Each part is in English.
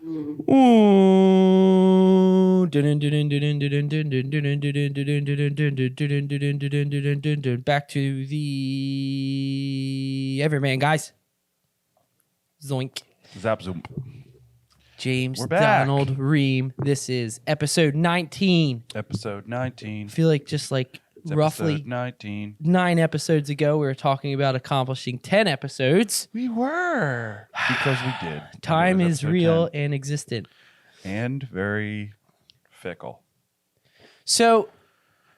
Back to the Everyman guys. Zoink. Zap zoom. James We're back. Donald Ream. This is episode 19. Episode 19. I feel like just like It's roughly episode 19. 9 episodes ago, we were talking about accomplishing 10 episodes. We were. Because we did. Time It was is episode real 10. and existent. And very fickle. So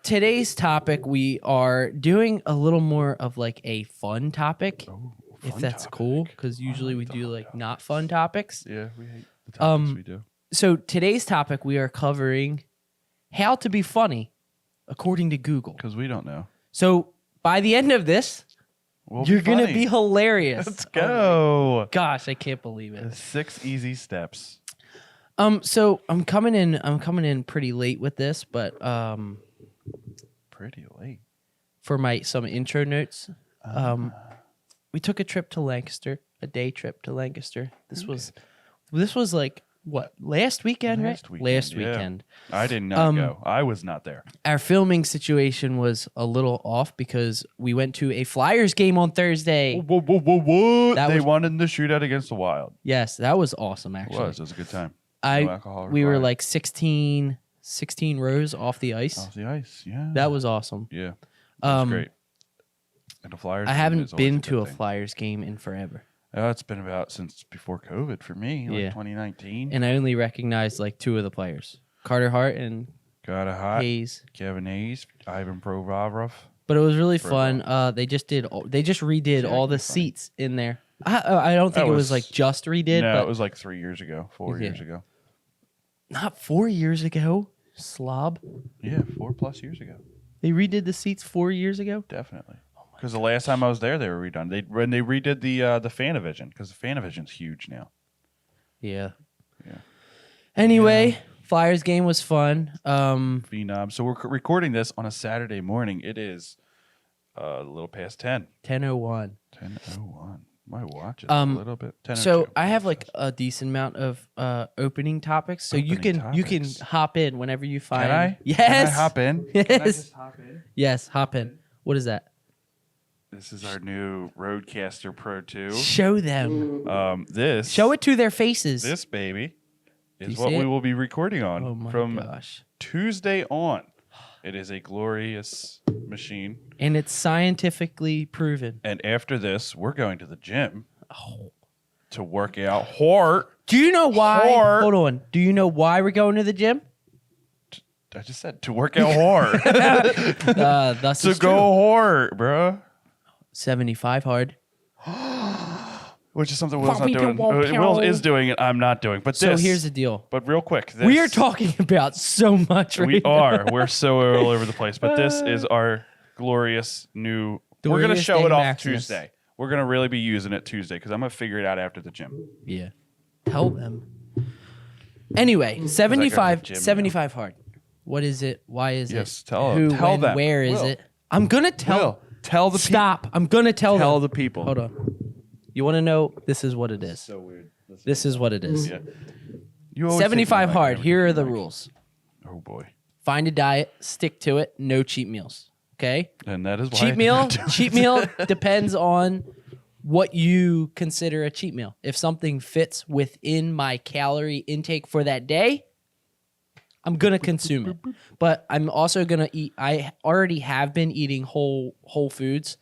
today's topic, we are doing a little more of like a fun topic, Oh, if fun that's topic. cool, because usually we do like not fun topics. Yeah, we hate the topics we do. So today's topic, we are covering how to be funny according to Google. Because we don't know. So by the end of this, you're going to be hilarious. Let's go. Gosh, I can't believe it. 6 easy steps. So I'm coming in pretty late with this, but Pretty late. for some intro notes, we took a trip to Lancaster, a day trip to Lancaster. This was like what, last weekend, right? Last yeah. weekend. I did not go. I was not there. Our filming situation was a little off because we went to a Flyers game on Thursday. What? That They was- won in the shootout against the Wild. Yes, that was awesome It actually. was a good time. We were required. like 16 rows off the ice. Off the ice, yeah. That was awesome. Yeah. That was great. And the Flyers. I game haven't is always been good to a thing. Flyers game in forever. It's been about since before COVID for me, like Yeah. 2019. And I only recognized like 2 of the players, Carter Hart and Got a hot Hayes. Kevin Hayes, Ivan Provorov. But it was really For fun. They just redid all the Exactly, funny. seats in there. I don't think That it was was- like just redid, No, but it was like 3 years ago, 4 Yeah. years ago. not 4 years ago. Slob. Yeah, 4+ years ago, They redid the seats 4 years ago. definitely. Because the last time I was there, they were redone. When they redid the Fanavision, because the Fanavision's huge now. Yeah. Yeah. Anyway, Flyers game was fun. Phenom. So we're recording this on a Saturday morning. It is a little past 10. 10:01. 10:01. My watch is a Um, little bit. 10:02. So I have like a decent amount of opening topics. So you can Opening topics. hop in whenever you find. Can I? Yes. Can I hop in? Can I Yes. just hop in? Yes, hop in. What is that? This is our new Roadcaster Pro 2. Show them. This Show it to their faces. This baby you is what see we it? will be recording on Oh my from gosh. Tuesday on. It is a glorious machine. And it's scientifically proven. And after this, we're going to the gym Oh. to work out heart. Do you know why? Heart. Hold on. Do you know why we're going to the gym? I just said to work out hard. Thus to is go true. hard, bro. 75 hard. Which is something Will's not Bobby doing. DeWolf. Will is doing it. I'm not doing. But So this. here's the deal. But real quick, this, We are talking about so much right We now. are. We're so all over the place. But this is our glorious new. We're gonna Glorious show day it off Maximus. Tuesday. We're gonna really be using it Tuesday because I'm gonna figure it out after the gym. Yeah. Tell them. Anyway, 75 gym now. 75 hard. What is it? Why is Yes, it? tell Who, them. Tell when, them. where is Will. it? I'm going to tell. Will, tell the Stop. I'm going to tell Tell them. the people. Hold on. You want to know? This is what it is. So weird. This is what it is. Yeah. You always 75 take my mic hard. every Here are time the I- rules. Oh boy. Find a diet, stick to it, no cheat meals. Okay? And that is why I Cheat did meal, not do it. cheat meal depends on what you consider a cheat meal. If something fits within my calorie intake for that day, I'm going to consume it. But I'm also going to eat. I already have been eating whole foods.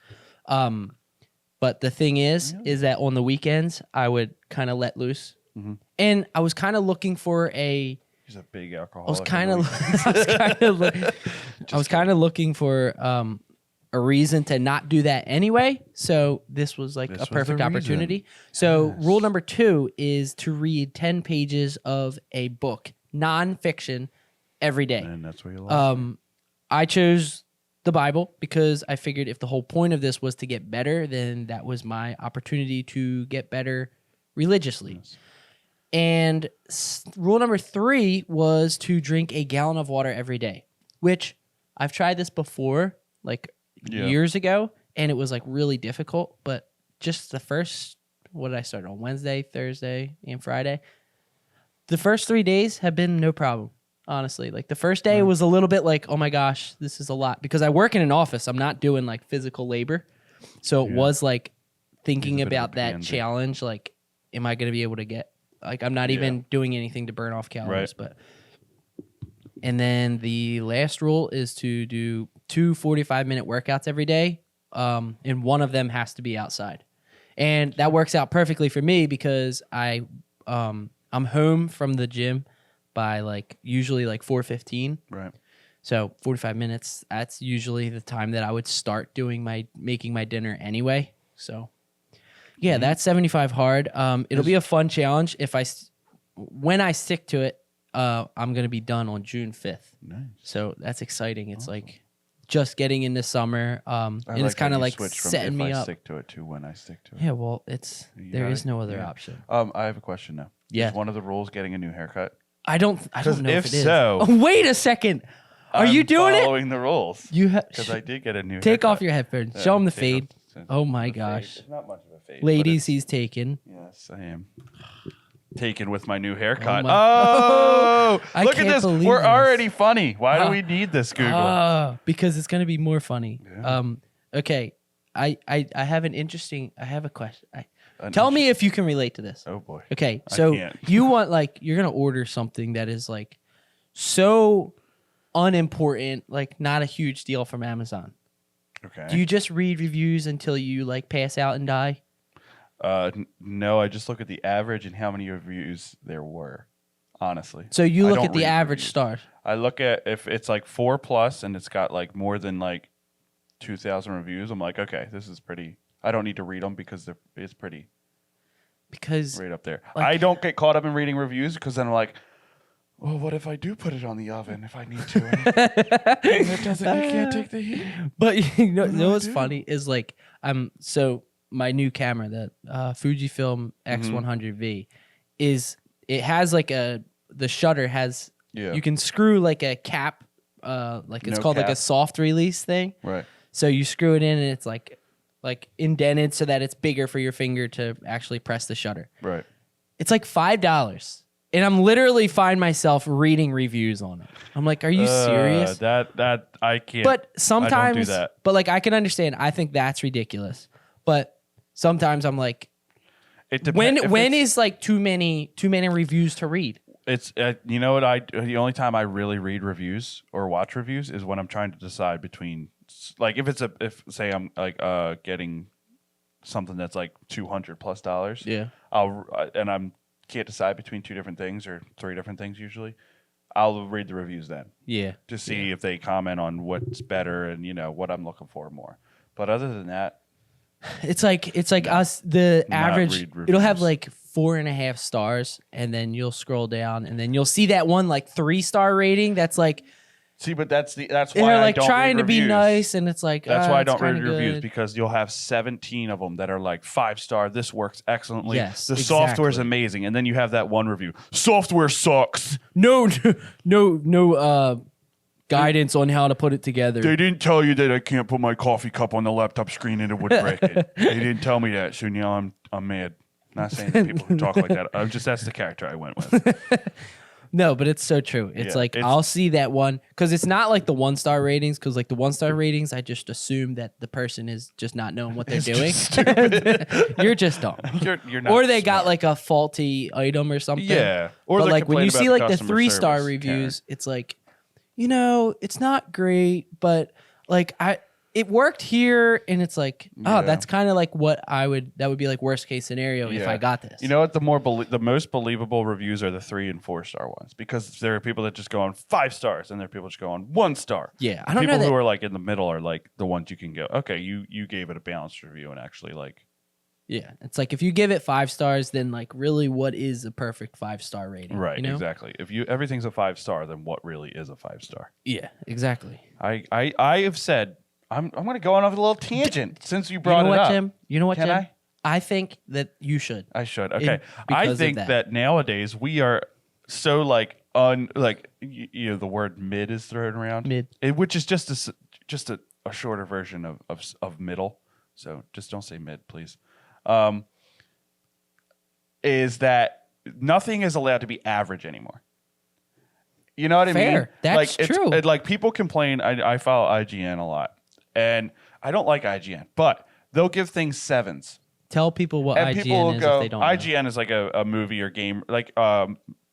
But the thing is that on the weekends, I would kind of let loose. Mhm. And I was kind of looking for He's a big alcoholic. I was kind of looking for a reason to not do that anyway. So this was like This a was the perfect reason. opportunity. So Yes. rule number 2 is to read 10 pages of a book, nonfiction, every day. And that's what you like. I chose the Bible because I figured if the whole point of this was to get better, then that was my opportunity to get better religiously. Yes. And rule number 3 was to drink a gallon of water every day, which I've tried this before, like years ago, and it was like really difficult. But just the first, what did I start on? Wednesday, Thursday, and Friday. The first 3 days have been no problem, honestly. Like the first day was a little bit like, oh my gosh, this is a lot because I work in an office. I'm not doing like physical labor. So it was like thinking He's a bit of a about that pansy. challenge. Like, am I going to be able to get, like, I'm not even doing anything to burn off calories, but. And then the last rule is to do 2 45-minute workouts every day. And one of them has to be outside. And that works out perfectly for me because I'm home from the gym by like usually like 4:15. Right. So 45 minutes, that's usually the time that I would start making my dinner anyway. So yeah, that's 75 hard. It'll be a fun challenge when I stick to it. I'm going to be done on June 5th. Nice. So that's exciting. It's like just getting into summer. And I it's kind of like switch from setting me if I up. stick to it to when I stick to it. Yeah, well, there is no other Yeah. option. I have a question now. Yeah. Is one of the rules getting a new haircut? I don't know if if it is. so- Oh, wait a second. Are you doing it? Following the rules. You Because I did get a new take haircut. off your headphones. Show him the Take fade. off- Oh my the gosh. fade. It's not much of a fade. but Ladies, he's taken. yes, I am. Taken with my new haircut. my- Oh, I look at can't this. believe We're this. already funny. Why do we need this, Google? Because it's gonna be more funny. Yeah. Okay. I have a question. An Tell me if you can relate to this. Oh boy. Okay, I so can't. you're gonna order something that is like so unimportant, like not a huge deal from Amazon. Okay. Do you just read reviews until you like pass out and die? No, I just look at the average and how many reviews there were. Honestly. So you I look don't at the read average reviews. stars. I look at if it's like 4+ and it's got like more than like 2,000 reviews. I'm like, okay, this is pretty. I don't need to read them because it's pretty Because right up there. like- I don't get caught up in reading reviews because then I'm like, well, what if I do put it on the oven if I need to? That doesn't. You can't take the heat. But you know do I what's do? funny is like so my new camera, the Fujifilm X100V, it has like the shutter has Yeah. you can screw like a cap, like it's No called like a cap. soft release thing. Right. So you screw it in and it's like indented so that it's bigger for your finger to actually press the shutter. Right. It's like $5. And I'm literally find myself reading reviews on it. I'm like, are you serious? That I can't. But sometimes, I don't do that. but like I can understand. I think that's ridiculous. But sometimes I'm like, It depends. when is like too many reviews to read? It's you know what the only time I really read reviews or watch reviews is when I'm trying to decide between like if say I'm like getting something that's like $200+ Yeah. I'm can't decide between 2 different things or 3 different things usually. I'll read the reviews then Yeah. to see if they comment on what's better and what I'm looking for more. But other than that, It's like us. The Not average, read it'll have reviews. like 4.5 stars, and then you'll scroll down, and then you'll see that one like 3-star rating. That's like see, but that's and why they're I like don't trying read to be reviews. nice, and it's like That's why I it's don't read kinda reviews good. because you'll have 17 of them that are like 5-star. This works excellently. Yes, the software's exactly. amazing, and then you have that one review. Software sucks. no guidance on how to put it together. They didn't tell you that I can't put my coffee cup on the laptop screen and it would break it. They didn't tell me that, so now I'm mad. Not saying that people who talk like that. That's the character I went with. No, but it's so true. It's Yeah, like it's- I'll see that one because it's not like the 1-star ratings. Because like the 1-star ratings, I just assume that the person is just not knowing what they're doing. You're just dumb. You're not. Or they got smart. like a faulty item or something. Yeah. Or But they like when you complain see about like the customer 3-star service, reviews, it's like, it's not great, but like it worked here, and it's like, Yeah. that's kind of like that would be like worst case scenario if Yeah. I got this. You know what? The most believable reviews are the 3 and 4-star ones because there are people that just go on 5 stars and there are people just go on 1 star. Yeah, I don't People know that. who are like in the middle are like the ones you can go, okay, you gave it a balanced review and actually like. Yeah, it's like if you give it 5 stars, then like really, what is a perfect 5-star rating? Right, you know? exactly. If everything's a 5-star, then what really is a 5-star? Yeah, exactly. I have said I'm going to go on a little tangent since you brought You know it what, up. Tim? You know what, Can Tim? I? I think that you should. I should. Okay. because I of think that nowadays we are so like the word mid is thrown around. Mid. Which is just a shorter version of middle. So just don't say mid, please. Is that nothing is allowed to be average anymore. You know what I mean? Fair. That's true. Like people complain. I follow IGN a lot, and I don't like IGN, but they'll give things 7s. Tell people what And people IGN will is go, if they don't know. IGN is like a movie or game, like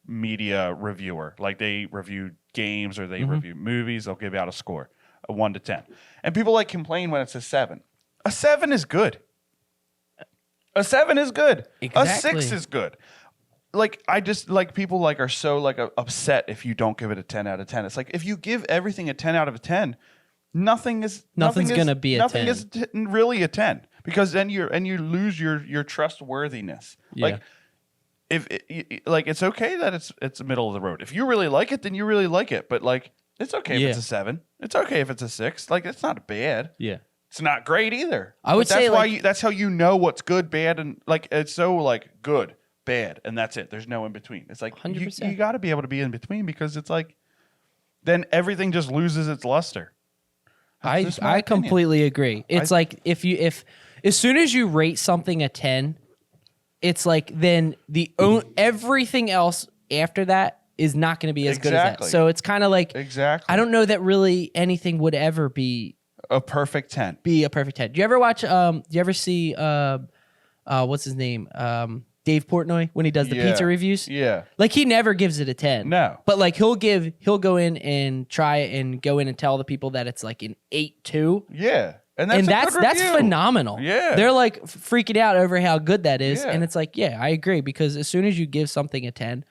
media reviewer. Like they review games or they review movies. They'll give out a score, a 1 to 10. And people like complain when it's a 7. A 7 is good. A 7 is good. Exactly. A 6 is good. Like I just like people like are so like upset if you don't give it a 10 out of 10. It's like if you give everything a 10 out of a 10, nothing's gonna be a 10. Nothing is really a 10 because then you lose your trustworthiness. Yeah. Like if like it's okay that it's the middle of the road. If you really like it, then you really like it. But like it's okay if it's a 7. It's okay if it's a 6. Like it's not bad. Yeah. It's not great either. I would But that's say, why like- that's how you know what's good, bad, and like it's so like good, bad, and that's it. There's no in between. It's like 100%. you got to be able to be in between because it's like then everything just loses its luster. That's just my I opinion. completely agree. It's like if as soon as you rate something a 10, it's like then everything else after that is not going to be as good as that. Exactly. So it's kind of like Exactly. I don't know that really anything would ever be a perfect 10. a perfect 10. Do you ever watch do you ever see what's his name? Dave Portnoy when he does the pizza reviews? Yeah. Like he never gives it a 10. No. But like he'll go in and try and go in and tell the people that it's like an 8.2. Yeah. And That's review. phenomenal. Yeah. They're like freaking out over how good that is. Yeah. And it's like, yeah, I agree because as soon as you give something a 10,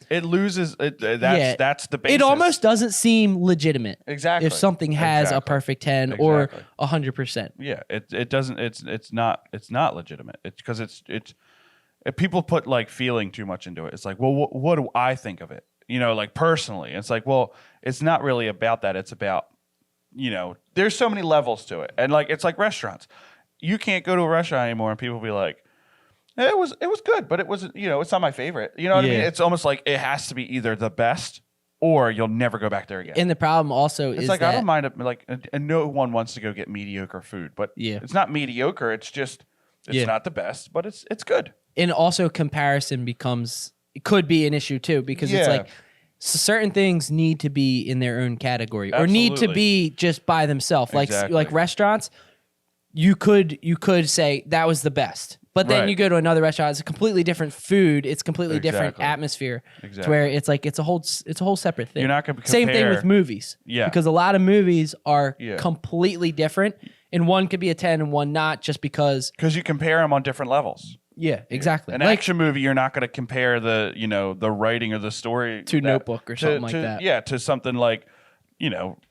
It loses. Yeah. That's the basis. it almost doesn't seem legitimate. Exactly. If something has a Exactly. perfect 10 Exactly. or 100%. Yeah, it doesn't. It's not legitimate. It's because it's if people put like feeling too much into it. It's like, well, what do I think of it? You know, like personally. It's like, well, it's not really about that. It's about, you know, there's so many levels to it, and like it's like restaurants. You can't go to a restaurant anymore, and people be like, it was good, but it wasn't. You know, it's not my favorite. You know what I mean? Yeah. It's almost like it has to be either the best or you'll never go back there again. And the problem also It's is like that I don't mind it. Like, and no one wants to go get mediocre food, but Yeah. it's not mediocre. It's just Yeah. not the best, but it's good. and also comparison could be an issue too because it's Yeah. like certain things need to be in their own category or need to Absolutely. be just by themselves. Exactly. Like restaurants, you could say that was the best, but then Right. you go to another restaurant, it's a completely different food, it's completely different Exactly. atmosphere. To Exactly. where it's like it's a whole separate thing. You're not gonna Same thing with compare- movies. Yeah. because a lot of movies are Yeah. completely different, and one could be a 10 and one not, just because. Because you compare them on different levels. Yeah, exactly. An Like, action movie, you're not going to compare the writing or the story To Notebook or something like that. Yeah, to something like,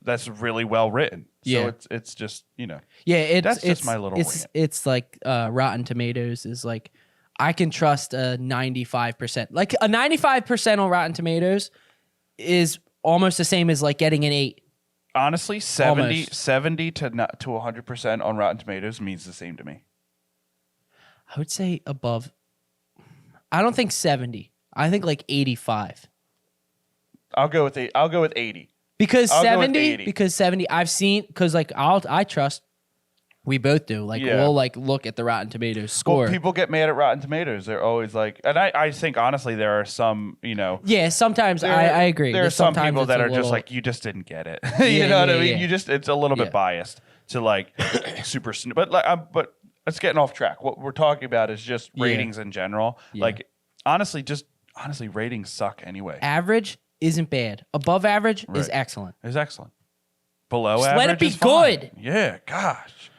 that's really well written. Yeah. So it's just, Yeah, That's just my little rant. It's like Rotten Tomatoes is like I can trust a 95%. Like a 95% on Rotten Tomatoes is almost the same as like getting an 8. honestly, 70 Almost. to 100% on Rotten Tomatoes means the same to me. I would say above. I don't think 70. I think like 85. I'll go with 80. Because I'll go with 70, 80. I've seen, because like I trust, we both do. Like Yeah. we'll like look at the Rotten Tomatoes score. Well, people get mad at Rotten Tomatoes. They're always like, and I think honestly there are some, yeah, sometimes I agree. There are There's some sometimes people it's that a are just little- like, you just didn't get it. Yeah, you know what I yeah, mean? yeah. It's a little Yeah. bit biased to like super, but but it's getting off track. What we're talking about is just Yeah. ratings in general. Yeah. Like honestly, ratings suck anyway. Average isn't bad. Above average is Right. excellent. It's excellent. Below Just average, let it be is fine. good. Yeah, gosh.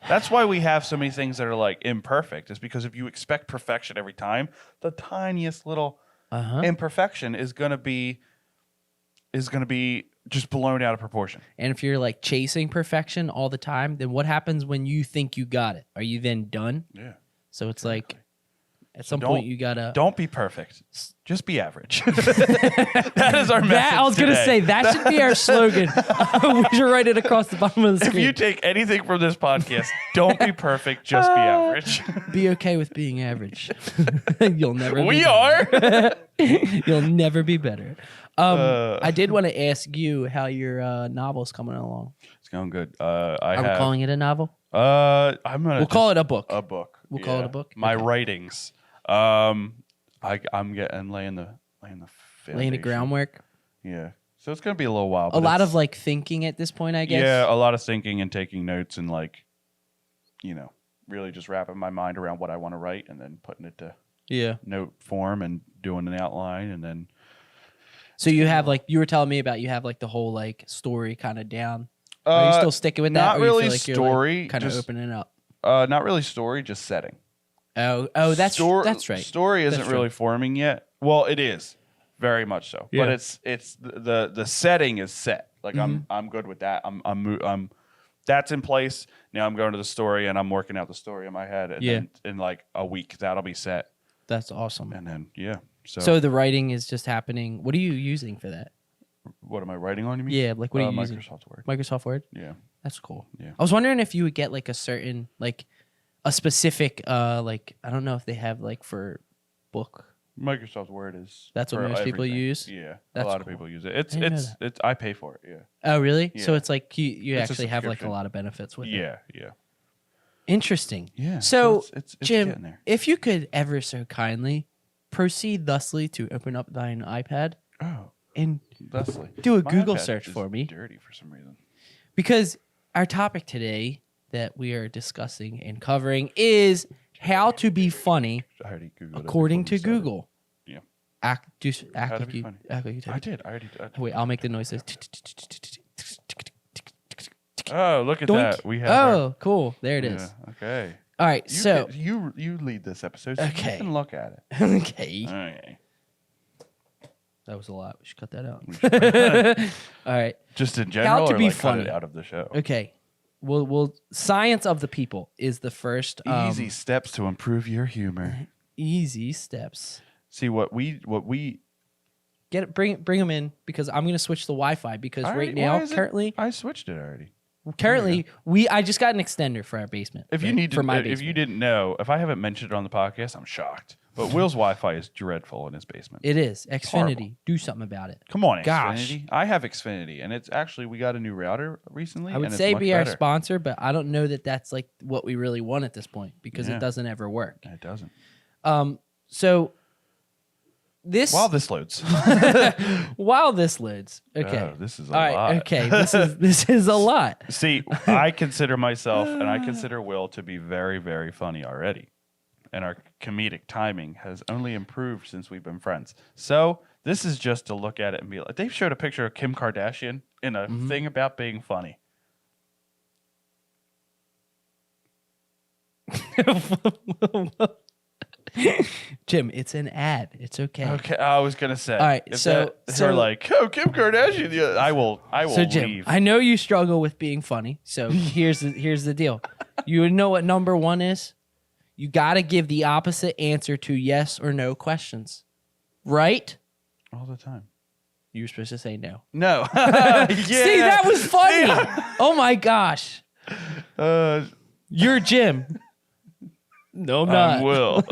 That's why we have so many things that are like imperfect. Is because if you expect perfection every time, the tiniest little imperfection is gonna be just blown out of proportion. And if you're like chasing perfection all the time, then what happens when you think you got it? Are you then done? Yeah. So it's like at some Don't- point you gotta. Don't be perfect. Just be average. That is our message. That I was gonna today. say that should be our slogan. We should write it across the bottom of the If screen. you take anything from this podcast, don't be perfect. Just be average. Be okay with being average. You'll never. We be are. better. You'll never be better. I did want to ask you how your novel's coming along. It's going good. Are we calling it a novel? I'm gonna. We'll call it a book. a book. We'll call it a book? My Okay. writings. I'm laying the laying the foundation. groundwork. Yeah. So it's gonna be a little while. A lot of like thinking at this point, I guess. Yeah, a lot of thinking and taking notes and like, really just wrapping my mind around what I want to write and then putting it to note form and doing an outline and then. So you have like you were telling me about you have like the whole like story kind of down. Are you still sticking with that? Not or really you feel like story. You're like kind of opening it up. Not really story, just setting. Oh, that's right. Story isn't really forming yet. Well, it is, very much so. Yeah. But it's the setting is set. Like I'm good with that. I'm that's in place. Now I'm going to the story and I'm working out the story in my head. And then in like a week that'll be set. That's awesome. And then So the writing is just happening. What are you using for that? What am I writing on? You mean? Yeah, like what are you using? Microsoft Word. Microsoft Word. Yeah, that's cool. Yeah, I was wondering if you would get like a certain like a specific like I don't know if they have like for book. Microsoft Word is that's what most people use. Yeah, that's a lot of people use it. It's I pay for it. Yeah. Oh really? Yeah. So it's like you actually have like a lot of benefits with it. Yeah. Interesting. Yeah. So it's Jim, if you could ever so kindly proceed thusly to open up thine iPad. Oh. And thusly. Do a My Google iPad search is for me. Dirty for some reason. Because our topic today that we are discussing and covering is how to be funny according to Google. Yeah. Act how like to be you. funny. Act like you I did. I already did. Wait, I'll make the noises. Oh, look at Doink. that. We have. Oh, cool. There it is. Okay. All right. So you lead this episode. So okay. You can look at it. Okay. Okay. That was a lot. We should cut that out. All right. Just in general, how to or be like funny cut it out of the show. Okay. We'll science of the people is the first easy steps to improve your humor. Easy steps. See what we get it, bring them in because I'm gonna switch the Wi-Fi because right now currently I switched it already. Currently I just got an extender for our basement. If you need to, if you didn't know, if I haven't mentioned it on the podcast, I'm shocked. But Will's Wi-Fi is dreadful in his basement. It is. Xfinity. Do something about it. Come on, Gosh. Xfinity. I have Xfinity, and it's actually we got a new router recently. I would and say it's be much our better. sponsor, but I don't know that that's like what we really want at this point because Yeah. it doesn't ever work. It doesn't. So this While this loads. while this loads. Okay. Oh, this is a All right. lot. Okay. This is a lot. See, I consider myself and I consider Will to be very, very funny already. And our comedic timing has only improved since we've been friends. So this is just to look at it and be like, they showed a picture of Kim Kardashian in a thing about being funny. Jim, it's an ad. It's okay. Okay, I was gonna say. All right, if so they're like, oh, Kim Kardashian. Yeah, I will So Jim, leave. I know you struggle with being funny. So here's the deal. You know what number one is? You got to give the opposite answer to yes or no questions, right? All the time. You were supposed to say no. No. Yeah. See, that was funny. Oh my gosh. You're Jim. No, I'm not. I will.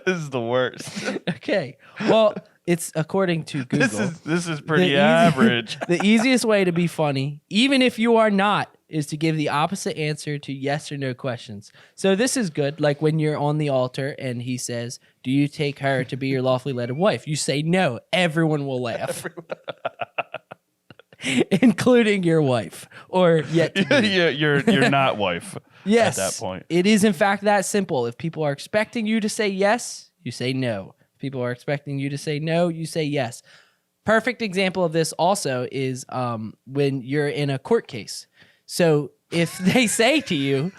This is the worst. Okay. Well, it's according to Google. This is pretty average. The easiest way to be funny, even if you are not, is to give the opposite answer to yes or no questions. So this is good. Like when you're on the altar and he says, do you take her to be your lawfully wedded wife? You say no. Everyone will laugh. Including your wife. Or yet to be. Yeah, you're not wife. Yes. At that point. It is in fact that simple. If people are expecting you to say yes, you say no. If people are expecting you to say no, you say yes. Perfect example of this also is when you're in a court case. So if they say to you,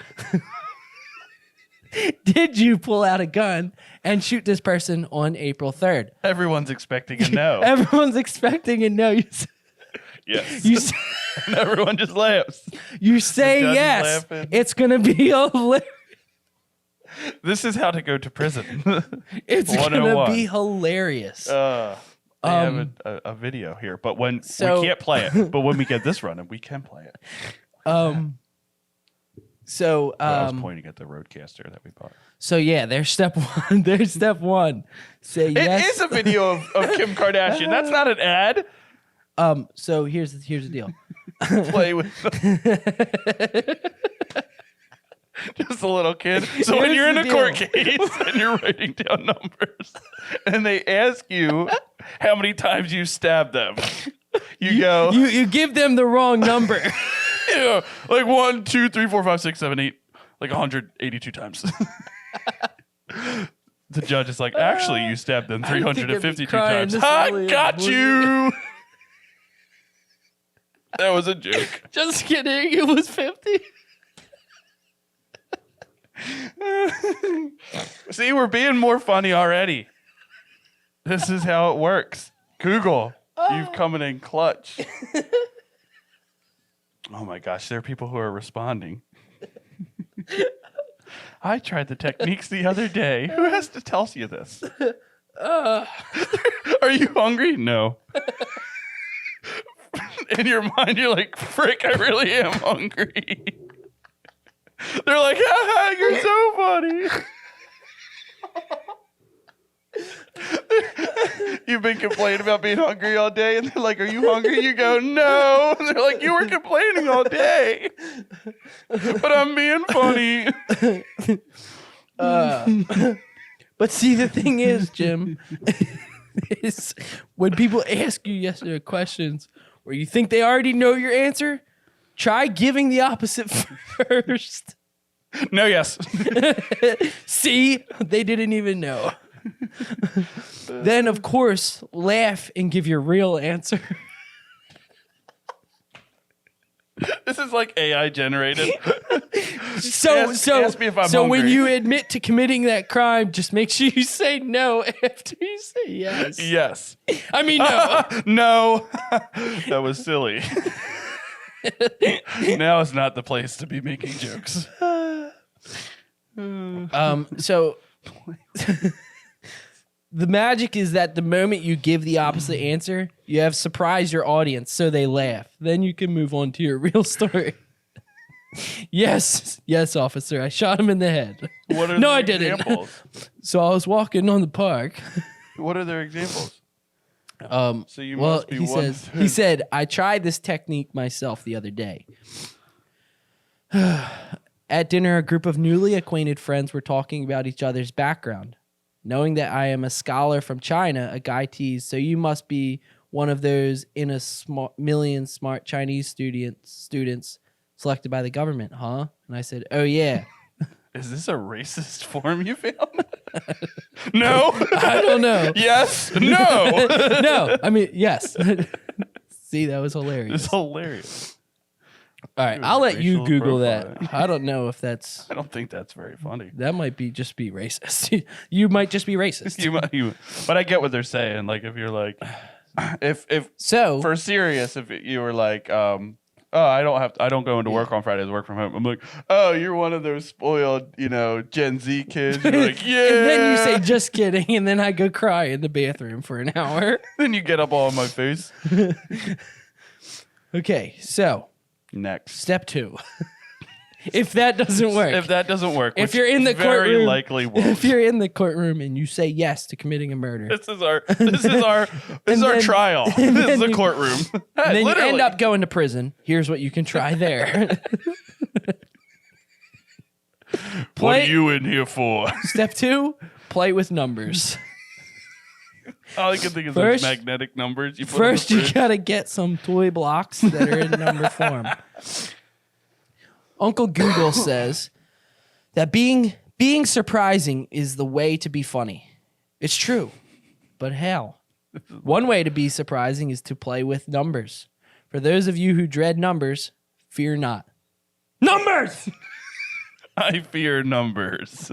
did you pull out a gun and shoot this person on April 3rd? Everyone's expecting a no. Everyone's expecting a no. Yes. You say, and everyone just laughs. You say judge is yes. laughing. It's going to be hilarious. This is how to go to prison. It's going to be hilarious. I have a video here, but we can't play it. But when we get this running, we can play it. So I was pointing at the Roadcaster that we bought. So yeah, there's step one. There's step one. Say yes. It is a video of Kim Kardashian. That's not an ad. So here's the deal. Play with them. Just a little kid. So when Here's you're in the a court deal. case and you're writing down numbers and they ask you how many times you stabbed them, you go, You give them the wrong number. yeah, like 1, 2, 3, 4, 5, 6, 7, 8, like 182 times. The judge is like, actually, you stabbed them I think I'd be 352 crying. times. This I really got is you. That was a joke. Just kidding. It was 50. See, we're being more funny already. This is how it works. Google, you've coming in clutch. Oh my gosh, there are people who are responding. I tried the techniques the other day. Who has to tell you this? Are you hungry? No. In your mind, you're like, frick, I really am hungry. They're like, haha, you're so funny. You've been complaining about being hungry all day, and they're like, are you hungry? You go, no. And they're like, you were complaining all day. But I'm being funny. But see, the thing is, Jim, is when people ask you yes or no questions where you think they already know your answer, try giving the opposite first. No, yes. See, they didn't even know. Then, of course, laugh and give your real answer. This is like AI generated. Ask me if I'm so when hungry. you admit to committing that crime, just make sure you say no after you say yes. Yes. I mean, no. No. That was silly. Now is not the place to be making jokes. So the magic is that the moment you give the opposite answer, you have surprised your audience so they laugh. Then you can move on to your real story. Yes, officer, I shot him in the head. What are No, their I didn't. examples? So I was walking on the park. What are their examples? So you Well, must be he said, I tried this technique myself the other day. At dinner, a group of newly acquainted friends were talking about each other's background. Knowing that I am a scholar from China, a guy teased, so you must be one of those in a million smart Chinese students selected by the government, huh? And I said, oh, yeah. Is this a racist form you found? No. I don't know. Yes. No. No, I mean, yes. See, that was hilarious. It's hilarious. All right, I'll let you Racial Google profiling. that. I don't know if that's... I don't think that's very funny. That might be just be racist. You might just be racist. But I get what they're saying. Like if you're like, if So for serious, if you were like, oh, I don't go into work on Fridays, work from home. I'm like, oh, you're one of those spoiled, Gen Z kids. You're like, yeah. And then you say, just kidding. And then I go cry in the bathroom for an hour. Then you get up all in my face. Okay, so Next. step 2. If that doesn't work. If that doesn't work, If which you're in the very courtroom, likely won't. if you're in the courtroom and you say yes to committing a murder, This is our our then- trial. and This is then a you- courtroom. and then you Literally. end up going to prison, here's what you can try there. What Play- are you in here for? Step 2, play with numbers. All I can think is First- those magnetic numbers. You put First, on the you fridge. gotta get some toy blocks that are in number form. Uncle Google says that being surprising is the way to be funny. It's true, but how? One way to be surprising is to play with numbers. For those of you who dread numbers, fear not. Numbers! I fear numbers.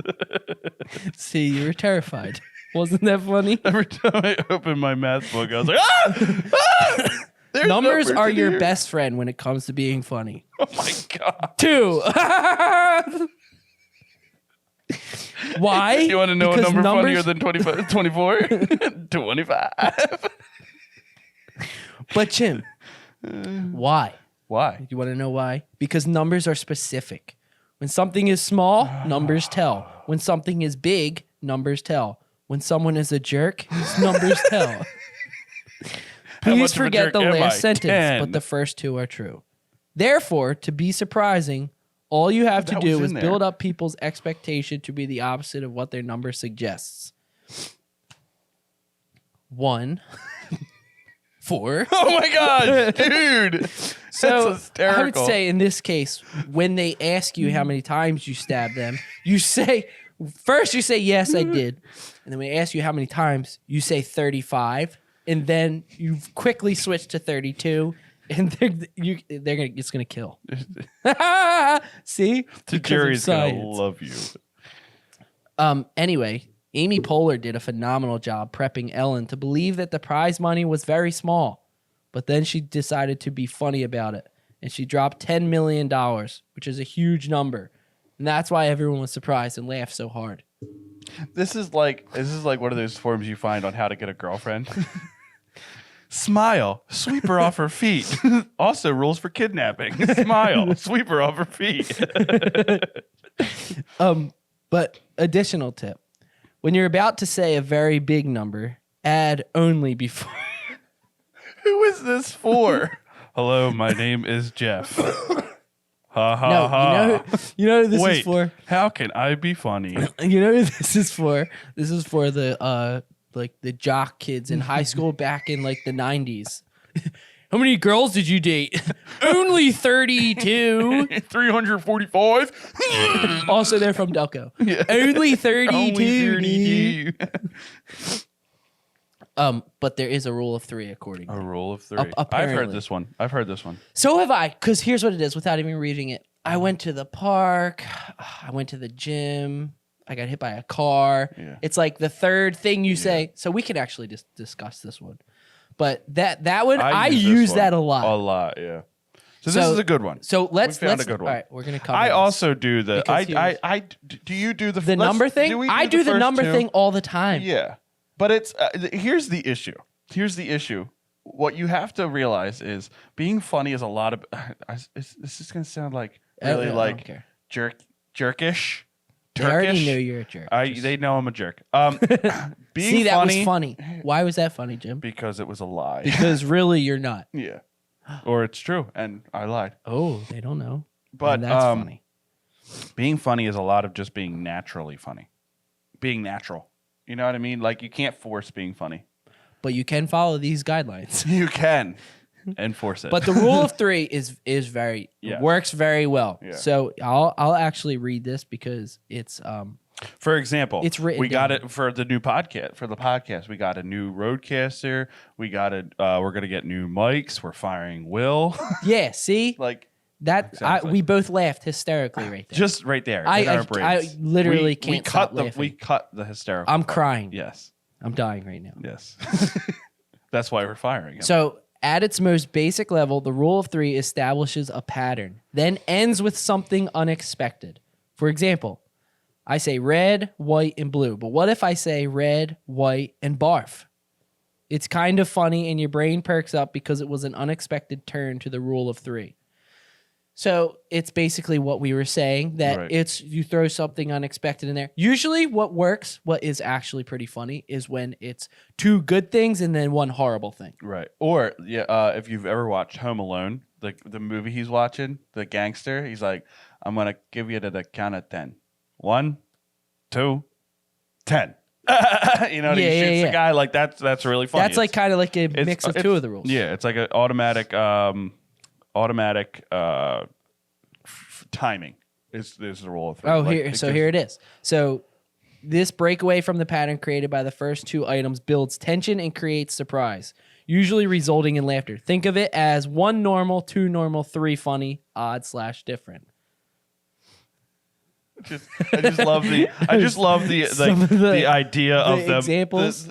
See, you were terrified. Wasn't that funny? Every time I open my math book, I was like, ah! Ah! There's Numbers are in your here. best friend when it comes to being funny. Oh my God. 2. Why? You want to know Because a number numbers- funnier than 25, 24? 25. But Jim, why? Why? You want to know why? Because numbers are specific. When something is small, numbers tell. When something is big, numbers tell. When someone is a jerk, numbers tell. How Please much of a forget jerk the am I? last sentence, 10. but the first 2 are true. Therefore, to be surprising, All you have to That do was is in build there. up people's expectation to be the opposite of what their number suggests. 1, 4. Oh my gosh, dude. So That's hysterical. I would say in this case, when they ask you how many times you stab them, you say first you say yes, I did, and then when they ask you how many times, you say 35, and then you quickly switch to 32, and it's gonna kill. See, The Because of jury's gonna science. love you. Anyway, Amy Poehler did a phenomenal job prepping Ellen to believe that the prize money was very small. But then she decided to be funny about it, and she dropped $10 million, which is a huge number. And that's why everyone was surprised and laughed so hard. This is like one of those forms you find on how to get a girlfriend. Smile, sweep her off her feet. Also rules for kidnapping. Smile, sweep her off her feet. But additional tip. When you're about to say a very big number, add only before. Who is this for? Hello, my name is Jeff. Ha ha No, ha. you know who this Wait, is for? how can I be funny? You know who this is for? This is for the the jock kids in high school back in like the 90s. How many girls did you date? Only 32. 345? Also, they're from Delco. Only 32. Only 32. But there is a rule of 3 according to A rule of 3. I've apparently. heard this one. So have I, because here's what it is without even reading it. I went to the park. I went to the gym. I got hit by a car. Yeah. It's like the third thing you say. So we can actually just discuss this one. But that one, I use that a lot. A lot, yeah. So this is a good one. So let's found a good one. All right, we're gonna cover I this. also do the. Because Do you do the number thing? do we I do the first number two? thing all the time. Yeah, but it's here's the issue. What you have to realize is being funny is a lot of. This is gonna sound like really I don't like care. jerkish. They already Turkish. know you're a jerk. They know I'm a jerk. Being See, that funny was funny. Why was that funny, Jim? because it was a lie. Because really, you're not. Yeah, or it's true, and I lied. Oh, they don't know. But And that's funny. being funny is a lot of just being naturally funny, being natural. You know what I mean? Like you can't force being funny. But you can follow these guidelines. You can enforce it. But the rule of 3 is very Yeah. works very well. Yeah. So I'll actually read this because it's for example, It's written we got down. it for the new podcast. For the podcast, we got a new roadcaster. We got we're gonna get new mics. We're firing Will. yeah. See Like that Exactly. we both laughed hysterically right there. just right there. I- in our I brains. literally we can't cut stop the laughing. we cut the hysterical. I'm part. crying. Yes. I'm dying right now. Yes. That's why we're firing him. So, at its most basic level, the rule of 3 establishes a pattern, then ends with something unexpected. For example, I say red, white, and blue. But what if I say red, white, and barf? It's kind of funny, and your brain perks up because it was an unexpected turn to the rule of 3. So it's basically what we were saying, that Right. it's you throw something unexpected in there. Usually what works, what is actually pretty funny, is when it's 2 good things and then 1 horrible thing. Right. Or if you've ever watched Home Alone, the movie he's watching, the gangster, he's like, I'm gonna give you to the count of 10. 1, 2, 10. You know, and he Yeah, shoots yeah, the yeah. guy like that's really funny. That's like kind of like a It's- mix of it's- 2 of the rules. Yeah, it's like an automatic timing. Is the rule of 3. Oh, Like, here. So here it is. So this breakaway from the pattern created by the first 2 items builds tension and creates surprise, usually resulting in laughter. Think of it as 1 normal, 2 normal, 3 funny, odd/different. I just love the Some of the idea of them examples.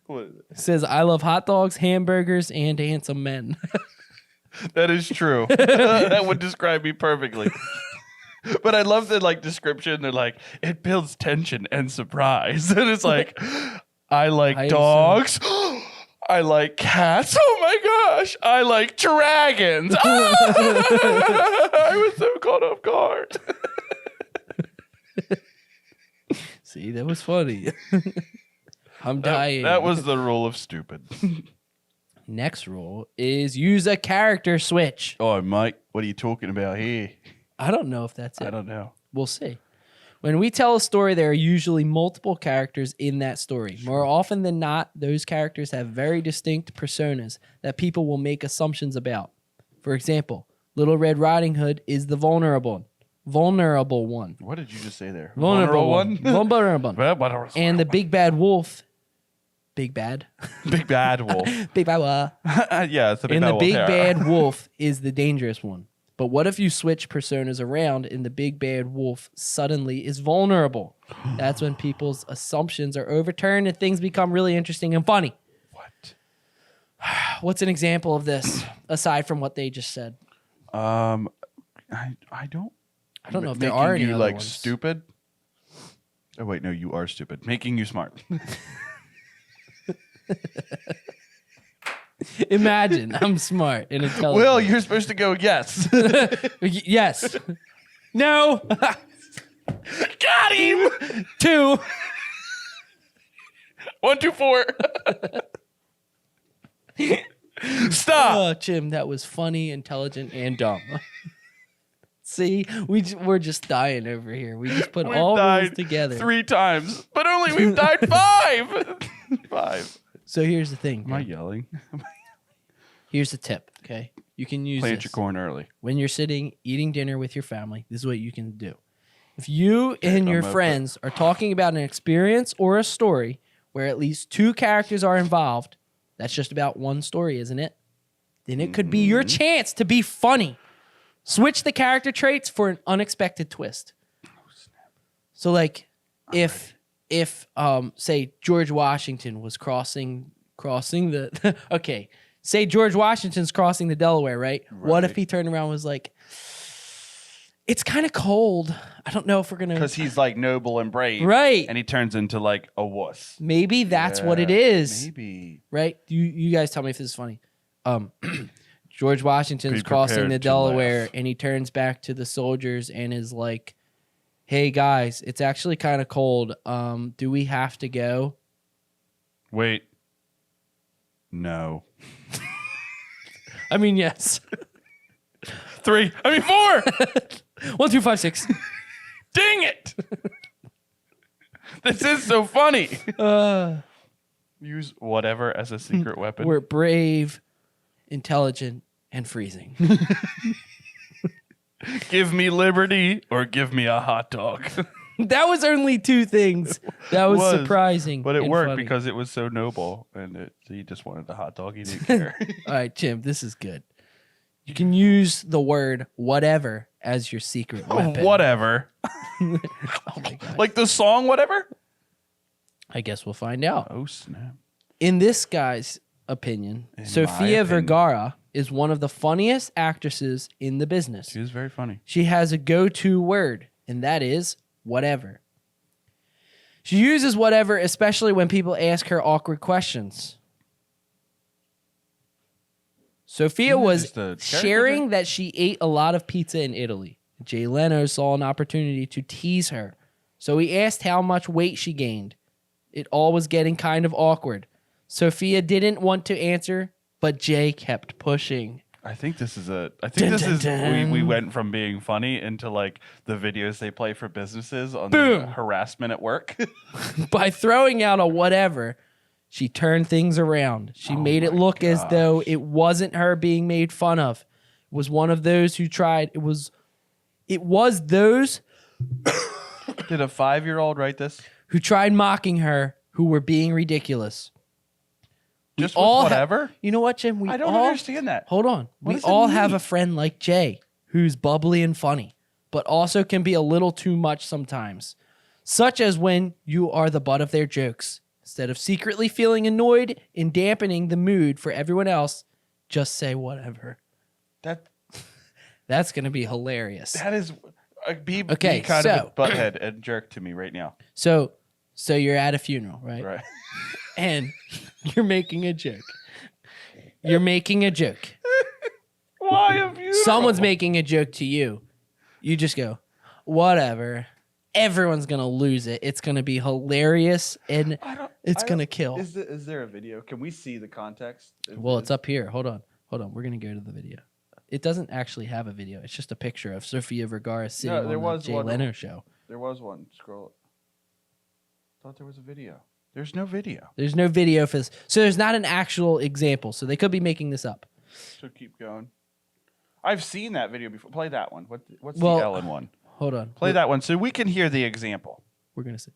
What is it? It says, I love hot dogs, hamburgers, and handsome men. That is true. That would describe me perfectly. But I love the description. They're like, it builds tension and surprise. And it's like, I like dogs. I like cats. Oh my gosh. I like dragons. I was so caught off guard. See, that was funny. I'm dying. That was the rule of stupid. Next rule is use a character switch. Oh, Mike, what are you talking about here? I don't know if that's it. I don't know. We'll see. When we tell a story, there are usually multiple characters in that story. More often than not, those characters have very distinct personas that people will make assumptions about. For example, Little Red Riding Hood is the vulnerable one. What did you just say there? Vulnerable one? Vulnerable one. And the big bad wolf. Big bad. Big bad wolf. Big bad wolf. Yeah, it's a big And bad the wolf. big Yeah. bad wolf is the dangerous one. But what if you switch personas around and the big bad wolf suddenly is vulnerable? That's when people's assumptions are overturned and things become really interesting and funny. What? What's an example of this aside from what they just said? I don't know if there are any you other like ones. stupid. Oh wait, no, you are stupid. Making you smart. Imagine I'm smart and intelligent. Will, you're supposed to go yes. Yes. No. Got him. 2. 1, 2, 4. Stop. Oh, Jim, that was funny, intelligent, and dumb. See, we're just dying over here. We just put We've all died rules together. 3 times, but only we've died 5. 5. So here's the thing. Am I okay? yelling? Here's the tip, okay? You can use Plant this your corn early. when you're sitting eating dinner with your family. This is what you can do. If you and your I'm open. friends are talking about an experience or a story where at least 2 characters are involved, that's just about one story, isn't it? Then it could be your chance to be funny. Switch the character traits for an unexpected twist. So like if say George Washington was crossing the okay, say George Washington's crossing the Delaware, right? What if he turned around and was like, it's kind of cold. I don't know if we're gonna, Because he's like noble and brave. right? And he turns into like a wuss. Maybe that's what it Yeah, is, Maybe. right? You guys tell me if this is funny. George Washington's Be crossing prepared the to Delaware, laugh. and he turns back to the soldiers and is like, "Hey guys, it's actually kind of cold. Do we have to go?" Wait. No. I mean, yes. 3. I mean 4. 1, 2, 5, 6. Dang it. This is so funny. Use whatever as a secret weapon. We're brave, intelligent, and freezing. Give me liberty or give me a hot dog. That was only 2 things. That was surprising, But it and worked funny. because it was so noble and he just wanted the hot dog. He didn't care. All right, Jim, this is good. You can use the word whatever as your secret weapon. Whatever. Oh my God. Like the song whatever? I guess we'll find out. Oh, snap. In this guy's opinion, In my Sofia opinion. Vergara is one of the funniest actresses in the business. She was very funny. She has a go-to word, and that is whatever. She uses whatever, especially when people ask her awkward questions. Sophia Isn't it was just a character sharing trait? that she ate a lot of pizza in Italy. Jay Leno saw an opportunity to tease her, so he asked how much weight she gained. It all was getting kind of awkward. Sophia didn't want to answer, but Jay kept pushing. I think this is Dun, dun, dun. we went from being funny into like the videos they play for businesses on Boom. the harassment at work. By throwing out a whatever, she turned things around. She made it my look as gosh. though it wasn't her being made fun of. It was one of those who tried. It was those Did a 5-year-old write this? who tried mocking her who were being ridiculous. Just all with ha- whatever? You know what, Jim? We I don't all understand that. hold on. What We does it all have mean? a friend like Jay who's bubbly and funny, but also can be a little too much sometimes. Such as when you are the butt of their jokes. Instead of secretly feeling annoyed and dampening the mood for everyone else, just say whatever. That's going to be hilarious. That is be Okay, kind of so- a butthead and jerk to me right now. So you're at a funeral, right? Right. And you're making a joke. You're making a joke. Why have you? Someone's making a joke to you. You just go, whatever. everyone's gonna lose it. It's gonna be hilarious and it's gonna kill. Is there a video? Can we see the context? Well, it's up here. Hold on. We're gonna go to the video. It doesn't actually have a video. It's just a picture of Sofia Vergara sitting on the Jay Leno show. There was one. Scroll. Thought there was a video. There's no video. There's no video for this. So there's not an actual example. So they could be making this up. So keep going. I've seen that video before. Play that one. What's the Ellen one? Hold on. Play that one so we can hear the example. We're going to see.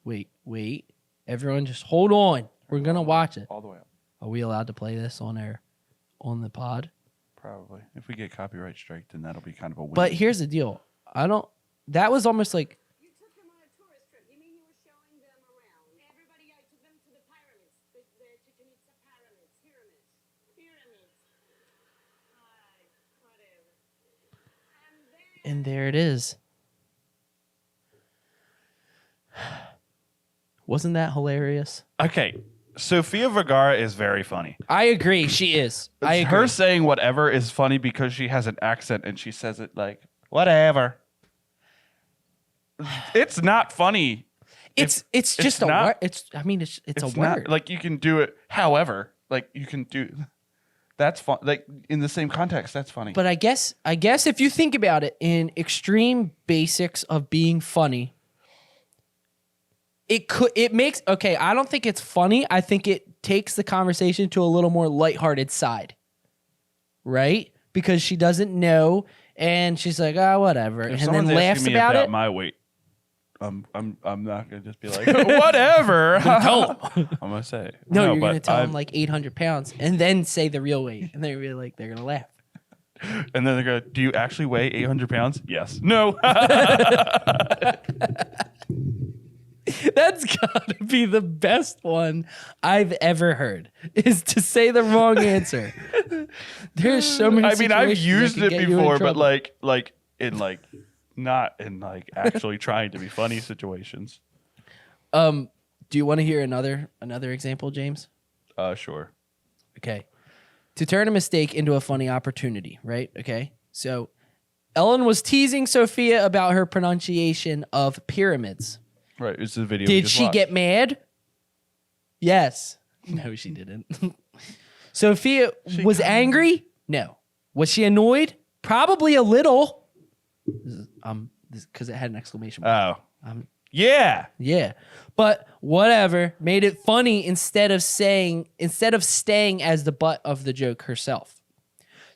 Wait. Everyone just hold on. We're going to watch it. All the way up. Are we allowed to play this on the pod? Probably. If we get copyright strike, then that'll be kind of a win. But here's the deal. That was almost like. You took them on a tourist trip. You mean you were showing them around? Everybody, I took them to the pyramids. The Chichen Itza pyramids. Pyramids. Whatever. And there it is. Wasn't that hilarious? Okay. Sofia Vergara is very funny. I agree. She is. I agree. Her saying whatever is funny because she has an accent and she says it like, whatever. It's not funny. It's just a word. It's a It's word. not, like you can do it. However, like you can do. That's fun. Like in the same context, that's funny. But I guess if you think about it in extreme basics of being funny, it makes okay. I don't think it's funny. I think it takes the conversation to a little more lighthearted side, right? Because she doesn't know, and she's like, "Oh, whatever," and then laughs about it. My weight. I'm not gonna just be like whatever. Tell them. I'm gonna say No, you're gonna tell them like 800 pounds, and then say the real weight, and they're really like they're gonna laugh. And then they're gonna, do you actually weigh 800 pounds? Yes. No. That's gotta be the best one I've ever heard. Is to say the wrong answer. There's so many. I mean, I've used it before, but not in actually trying to be funny situations. Do you want to hear another example, James? Sure. Okay. To turn a mistake into a funny opportunity, right? Okay. So Ellen was teasing Sofia about her pronunciation of pyramids. Right. It's the video. Did she get mad? Yes. No, she didn't. Sofia was angry? No. Was she annoyed? Probably a little. Because it had an exclamation mark. Oh. Yeah. Yeah. But whatever. Made it funny instead of staying as the butt of the joke herself.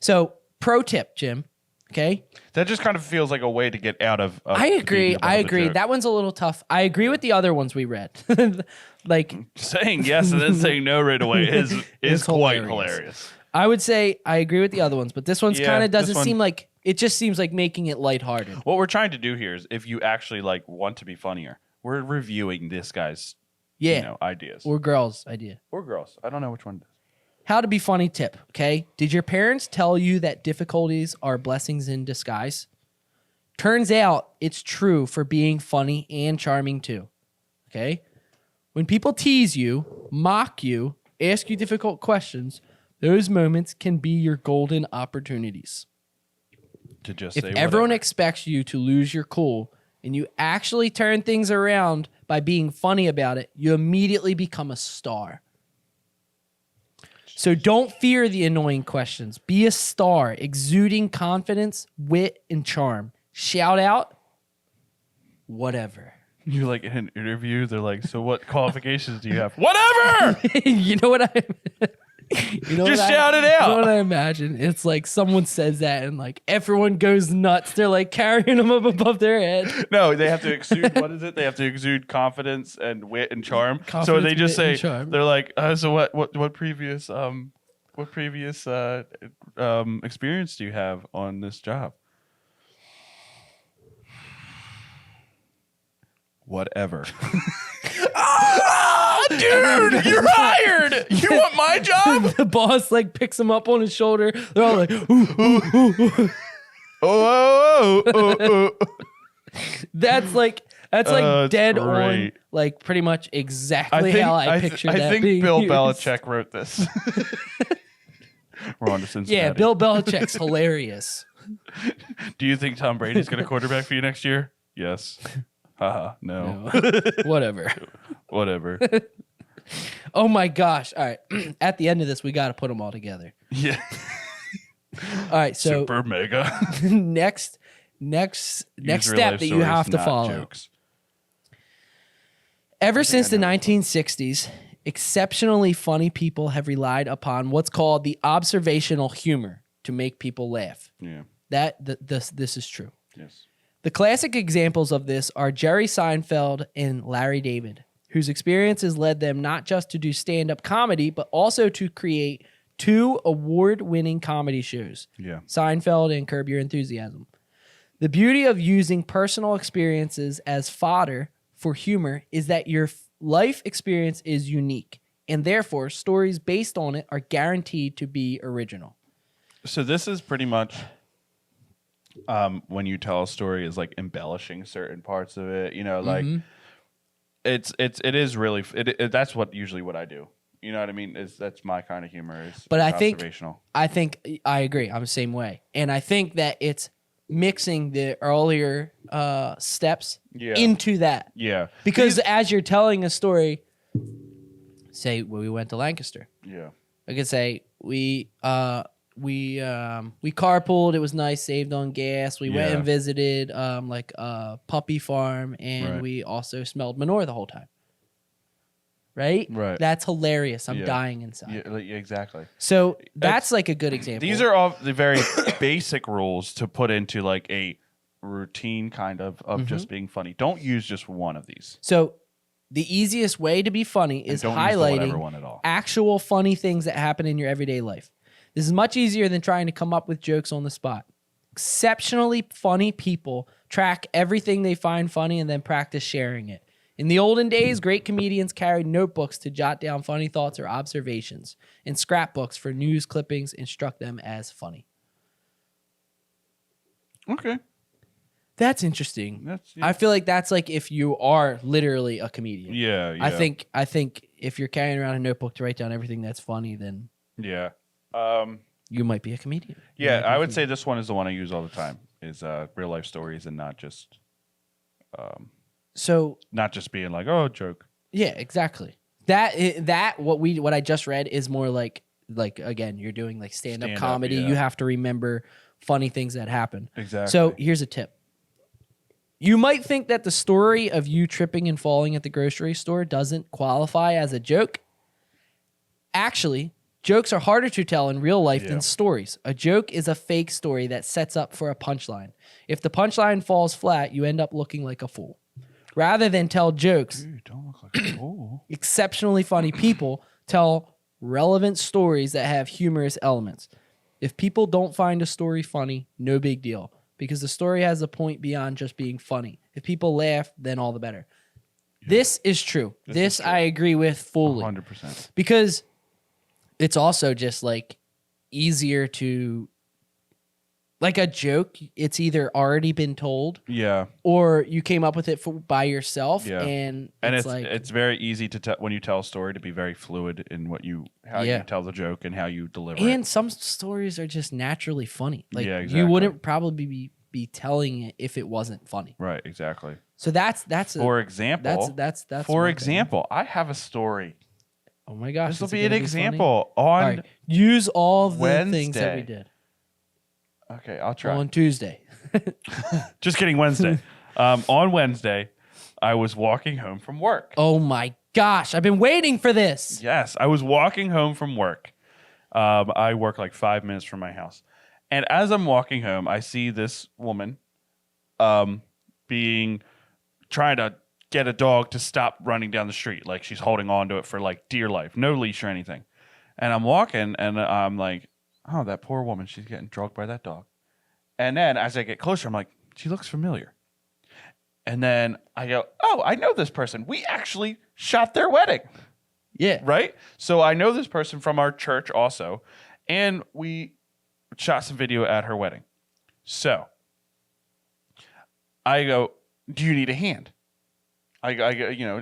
So, pro tip, Jim. Okay? That just kind of feels like a way to get out of I agree. being above the joke. That one's a little tough. I agree with the other ones we read. Like saying yes and then saying no right away is quite hilarious. I would say I agree with the other ones, but this one's kind of doesn't this one- seem like it just seems like making it lighthearted. What we're trying to do here is if you actually want to be funnier, we're reviewing this guy's ideas. Or girl's idea. Or girls. I don't know which one it is. How to be funny tip, okay? Did your parents tell you that difficulties are blessings in disguise? Turns out it's true for being funny and charming too, okay? When people tease you, mock you, ask you difficult questions, those moments can be your golden opportunities. To just If say everyone whatever. expects you to lose your cool and you actually turn things around by being funny about it, you immediately become a star. So don't fear the annoying questions. Be a star, exuding confidence, wit, and charm. Shout out, whatever. You're like in an interview, they're like, so what qualifications do you have? Whatever! You know what I Just shout it out. You know what I imagine? It's like someone says that and like everyone goes nuts. They're like carrying them up above their head. No, they have to exude, what is it? They have to exude confidence and wit and charm. So Confidence, they just wit, say, and charm. they're like, so what previous experience do you have on this job? Whatever. Dude, you're hired. You want my job? The boss like picks him up on his shoulder. They're all like, ooh. Oh. That's like That's dead on, great. like pretty much exactly how I pictured that. I think being Bill used. Belichick wrote this. We're on to Cincinnati. Yeah, Bill Belichick's hilarious. Do you think Tom Brady's going to quarterback for you next year? Yes. Haha, no. Whatever. Whatever. Oh my gosh. All right. At the end of this, we got to put them all together. Yeah. All right. So Super mega. next Use real step life that you stories, have to not follow. Jokes. Ever since the 1960s, exceptionally funny people have relied upon what's called the observational humor to make people laugh. Yeah. This is true. Yes. The classic examples of this are Jerry Seinfeld and Larry David, whose experiences led them not just to do stand-up comedy, but also to create 2 award-winning comedy shows, Yeah. Seinfeld and Curb Your Enthusiasm. The beauty of using personal experiences as fodder for humor is that your life experience is unique, and therefore stories based on it are guaranteed to be original. So this is pretty much when you tell a story is like embellishing certain parts of it. You know, like it is really that's what usually what I do. You know what I mean? That's my kind of humor. But I think observational. I agree. I'm the same way, and I think that it's mixing the earlier steps into that. Yeah. Because as you're telling a story, say we went to Lancaster. Yeah. I could say we carpooled. It was nice, saved on gas. We went and visited like a puppy farm, and we also smelled manure the whole time. Right? That's hilarious. I'm dying inside. Yeah, exactly. So that's like a good example. These are all the very basic rules to put into like a routine kind of just being funny. Don't use just one of these. So the easiest way to be funny is don't use the whatever highlighting one at all. actual funny things that happen in your everyday life. This is much easier than trying to come up with jokes on the spot. Exceptionally funny people track everything they find funny and then practice sharing it. In the olden days, great comedians carried notebooks to jot down funny thoughts or observations, and scrapbooks for news clippings and struck them as funny. Okay. That's interesting. I feel like that's like if you are literally a comedian. Yeah. I think if you're carrying around a notebook to write down everything that's funny, then you might be a comedian. Yeah, I would say this one is the one I use all the time. Is real life stories and not just so not just being like, oh, joke. Yeah, exactly. What I just read is more like again, you're doing like stand-up comedy. Yeah. You have to remember funny things that happen. Exactly. So here's a tip. You might think that the story of you tripping and falling at the grocery store doesn't qualify as a joke. Actually, jokes are harder to tell in real life than stories. A joke is a fake story that sets up for a punchline. If the punchline falls flat, you end up looking like a fool. Rather than tell jokes, Dude, don't look like a fool. exceptionally funny people tell relevant stories that have humorous elements. If people don't find a story funny, no big deal, because the story has a point beyond just being funny. If people laugh, then all the better. Yeah. This is true. This I agree with fully. 100%. Because it's also just like easier to, like a joke, it's either already been told, or you came up with it by yourself, and it's very easy to when you tell a story to be very fluid in how you tell the joke and how you deliver it. And some stories are just naturally funny. Like exactly. You wouldn't probably be telling it if it wasn't funny. Right, exactly. So that's for example. That's for example, I have a story. Oh my gosh, this will be an example on use all the Wednesday. things that we did. Okay, I'll try. On Tuesday. Just kidding, Wednesday. On Wednesday, I was walking home from work. Oh my gosh, I've been waiting for this. Yes, I was walking home from work. I work like 5 minutes from my house. And as I'm walking home, I see this woman trying to get a dog to stop running down the street. Like she's holding on to it for like dear life. No leash or anything. And I'm walking and I'm like, oh, that poor woman, she's getting drugged by that dog. And then as I get closer, I'm like, she looks familiar. And then I go, oh, I know this person. We actually shot their wedding. Yeah. Right? So I know this person from our church also. And we shot some video at her wedding. So I go, do you need a hand? I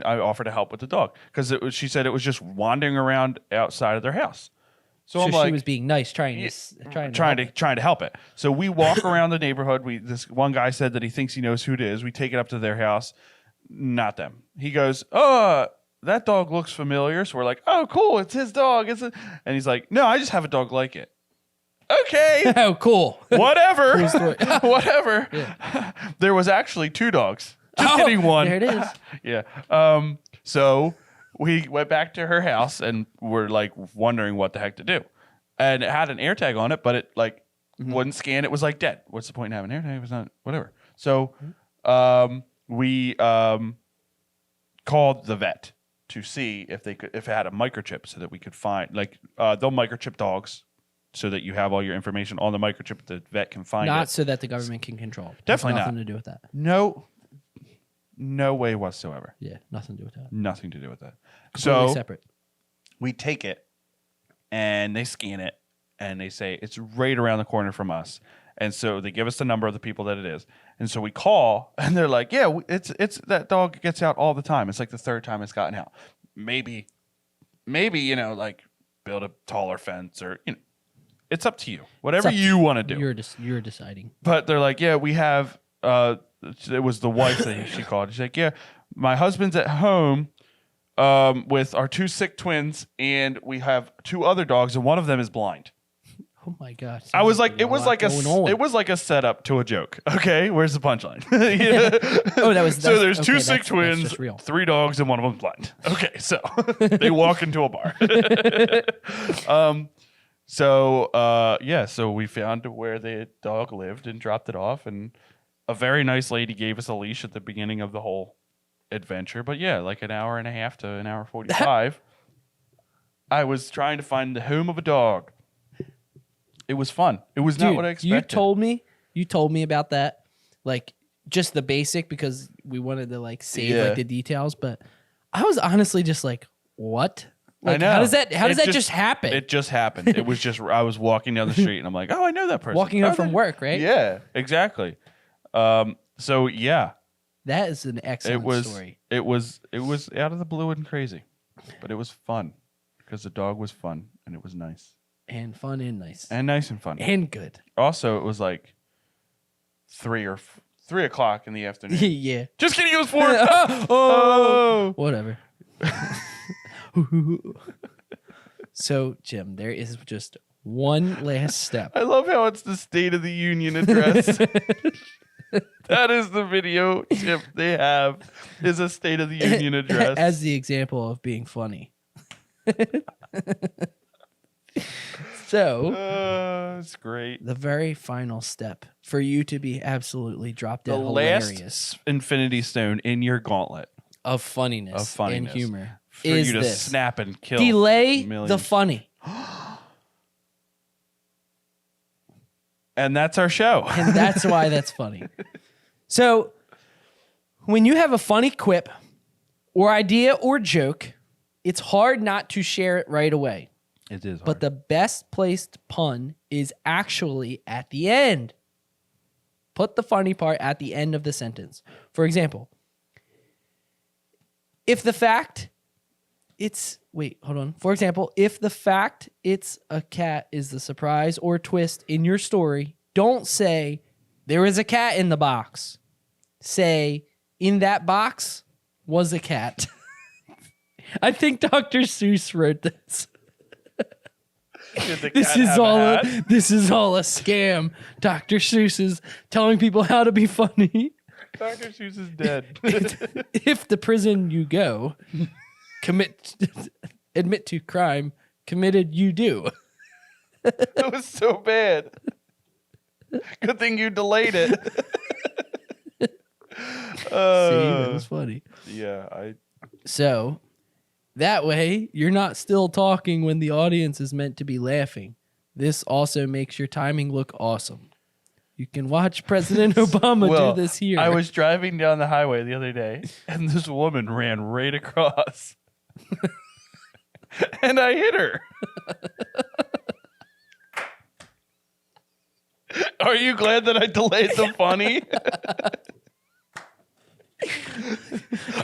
offer to help with the dog because she said it was just wandering around outside of their house. So I'm like, she was being nice, trying to help it. So we walk around the neighborhood. This one guy said that he thinks he knows who it is. We take it up to their house. not them. He goes, oh, that dog looks familiar. So we're like, oh, cool. It's his dog. And he's like, no, I just have a dog like it. Okay. Oh, cool. Whatever. Cool story. Whatever. Yeah. There was actually 2 dogs. Just kidding, one. There it is. Yeah. So we went back to her house and we're like wondering what the heck to do. And it had an AirTag on it, but it like wouldn't scan. It was like dead. What's the point in having an AirTag? It was not, whatever. So we called the vet to see if it had a microchip so that we could find, like, they'll microchip dogs so that you have all your information on the microchip. The vet can find Not it. so that the government can control. Definitely nothing not. to do with that. No way whatsoever. Yeah, nothing to do with that. Nothing to do with that. Completely So separate. we take it and they scan it and they say it's right around the corner from us. And so they give us the number of the people that it is. And so we call and they're like, yeah, it's that dog gets out all the time. It's like the 3rd time it's gotten out. Maybe, like build a taller fence or, it's up to you. Whatever you want to do. You're deciding. But they're like, yeah, we have, it was the wife that she called. She's like, yeah, my husband's at home with our 2 sick twins, and we have 2 other dogs, and one of them is blind. Oh my god! I was like, it was like a setup to a joke. Okay, where's the punchline? Oh, that was so. There's 2 okay, sick that's twins, just real. 3 dogs, and one of them's blind. Okay, so they walk into a bar. So we found where the dog lived and dropped it off, and a very nice lady gave us a leash at the beginning of the whole adventure. But yeah, like an hour and a half to an hour 45, I was trying to find the home of a dog. It was fun. It was not what I expected. You told me about that, like just the basic, because we wanted to like save like the details. But I was honestly just like, what? Like, I know. How does that just happen? It just happened. It was just I was walking down the street and I'm like, oh, I know that person. Walking home from work, right? Yeah, exactly. So yeah, that is an excellent story. It was out of the blue and crazy, but it was fun because the dog was fun and it was nice and fun and nice and nice and fun and good. Also, it was like 3 o'clock in the afternoon. Yeah. Just kidding. It was 4. Oh, whatever. So, Jim, there is just one last step. I love how it's the State of the Union address. That is the video tip they have, is a State of the Union address. As the example of being funny. So, it's great. the very final step for you to be absolutely drop dead The hilarious last Infinity Stone in your gauntlet of funniness and humor for is you to this. snap and kill. Delay millions. the funny. And that's our show. And that's why that's funny. So, when you have a funny quip or idea or joke, it's hard not to share it right away. It is hard. But the best placed pun is actually at the end. Put the funny part at the end of the sentence. For example, if the fact it's For example, if the fact it's a cat is the surprise or twist in your story, don't say there is a cat in the box. Say in that box was a cat. I think Dr. Seuss wrote this. This is all a scam. Dr. Seuss is telling people how to be funny. Dr. Seuss is dead. If the prison you go, admit to crime committed you do. That was so bad. Good thing you delayed it. See, that was funny. Yeah, So that way, you're not still talking when the audience is meant to be laughing. This also makes your timing look awesome. You can watch President Obama do this here. I was driving down the highway the other day, and this woman ran right across. And I hit her. Are you glad that I delayed the funny?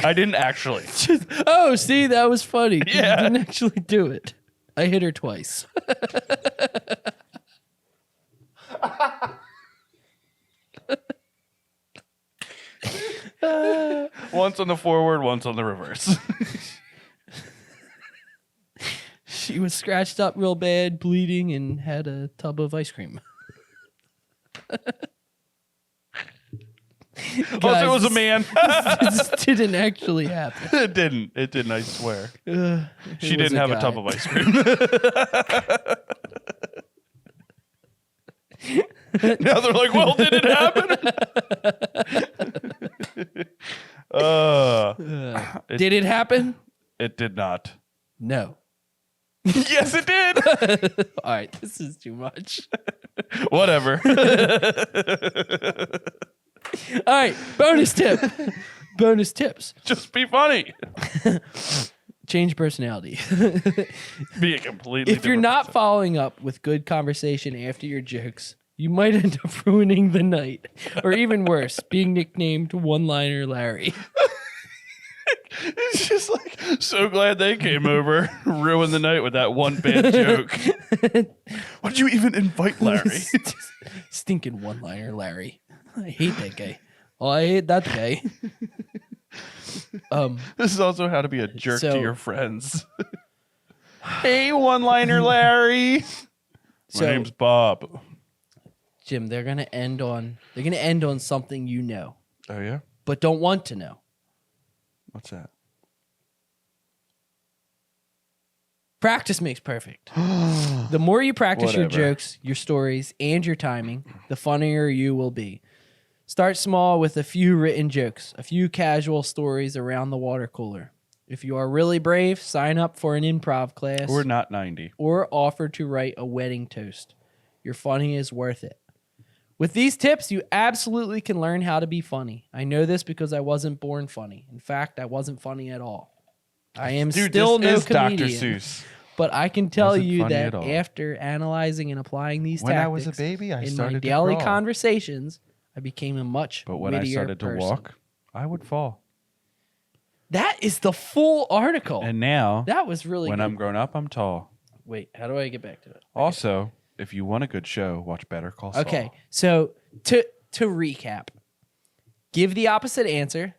I didn't actually. Oh, see, that was funny. Yeah. You didn't actually do it. I hit her twice. Once on the forward, once on the reverse. She was scratched up real bad, bleeding, and had a tub of ice cream. Also, it was a man. This didn't actually happen. It didn't. It didn't, I swear. She It was didn't have a guy. tub of ice cream. Now they're like, well, did it happen? Did it happen? It did not. No. Yes, it did. All right, this is too much. Whatever. All right, bonus tip. Bonus tips. Just be funny. Change personality. Be a completely If you're different not person. following up with good conversation after your jokes, you might end up ruining the night. Or even worse, being nicknamed One-Liner Larry. It's just like, so glad they came over, ruined the night with that one bad joke. Why'd you even invite Larry? Stinking One-Liner Larry. I hate that guy. Oh, I hate that guy. This is also how to be a jerk So- to your friends. Hey, one-liner Larry. My So- name's Bob. Jim, they're gonna end on something you know, Oh, yeah? but don't want to know. What's that? Practice makes perfect. The more you practice your Whatever. jokes, your stories, and your timing, the funnier you will be. Start small with a few written jokes, a few casual stories around the water cooler. If you are really brave, sign up for an improv class We're not 90. or offer to write a wedding toast. Your funny is worth it. With these tips, you absolutely can learn how to be funny. I know this because I wasn't born funny. In fact, I wasn't funny at all. I am Dude, still this no is Dr. comedian. Seuss. But I can tell Wasn't you funny that at all. after analyzing and applying these When I tactics was a baby, I in my started to daily crawl. conversations, I became a much But when I wittier started to person. walk, I would fall. That is the full article. And now, That was really when good. I'm grown up, I'm tall. Wait, how do I get back to it? Also, if you want a good show, watch Better Call Saul. Okay, so to recap, give the opposite answer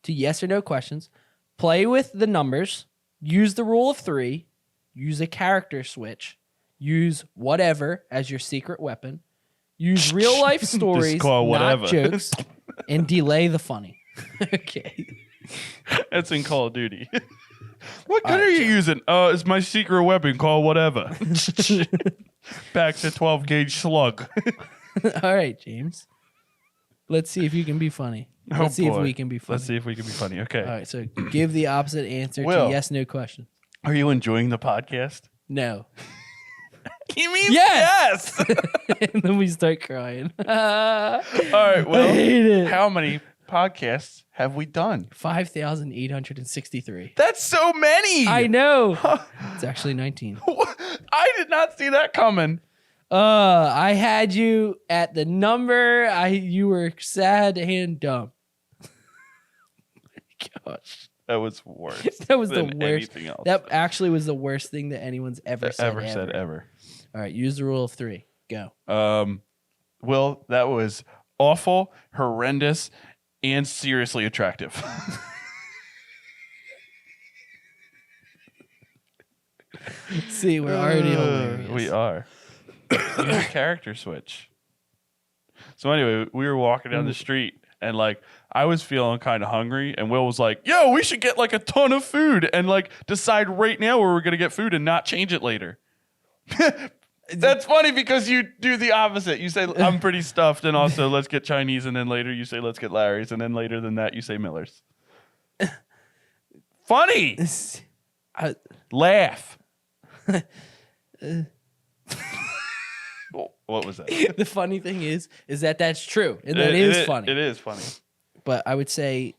to yes or no questions. Play with the numbers. Use the rule of 3. Use a character switch. Use whatever as your secret weapon. Use real life stories, call whatever. not jokes, and delay the funny. Okay. That's in Call of Duty. What gun All are right, you using? It's my secret weapon. Call whatever. Back to 12 gauge slug. All right, James. Let's see if you can be funny. Oh, Let's see if boy. we can be funny. Let's see if we can be funny. Okay. All right, so give the opposite answer Will. to yes, no question. Are you enjoying the podcast? No. He means Yes! yes. And then we start crying. All right. Well, I hate it. how many podcasts have we done? 5,863. That's so many. I know. It's actually 19. I did not see that coming. I had you at the number. You were sad and dumb. Gosh. That was worse. That was the than worst. Anything else That actually was the worst thing that anyone's ever said. ever. All right, use the rule of 3. Go. Will, that was awful, horrendous, and seriously attractive. See, we're already hilarious. We are. Use a character switch. So anyway, we were walking down the street and like I was feeling kind of hungry and Will was like, yo, we should get like a ton of food and like decide right now where we're going to get food and not change it later. That's funny because you do the opposite. You say, I'm pretty stuffed and also let's get Chinese and then later you say, let's get Larry's and then later than that you say Miller's. Funny. Laugh. What was that? The funny thing is that that's true, and that is funny. It is funny. But I would say,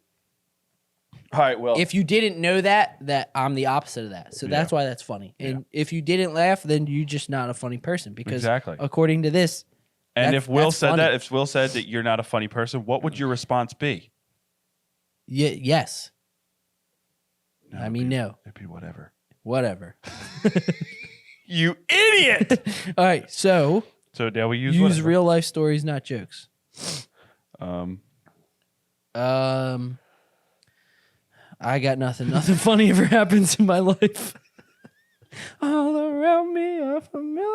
All right, well, if you didn't know that I'm the opposite of that. So that's why that's funny. And if you didn't laugh, then you're just not a funny person. Because Exactly. according to this, and if Will that's said funny. that, if Will said that you're not a funny person, what would your response be? Yes. No, I mean, no. It'd be whatever. Whatever. You idiot! All right. So So now we use use whatever. real life stories, not jokes. I got nothing. Nothing funny ever happens in my life. All around me are familiar.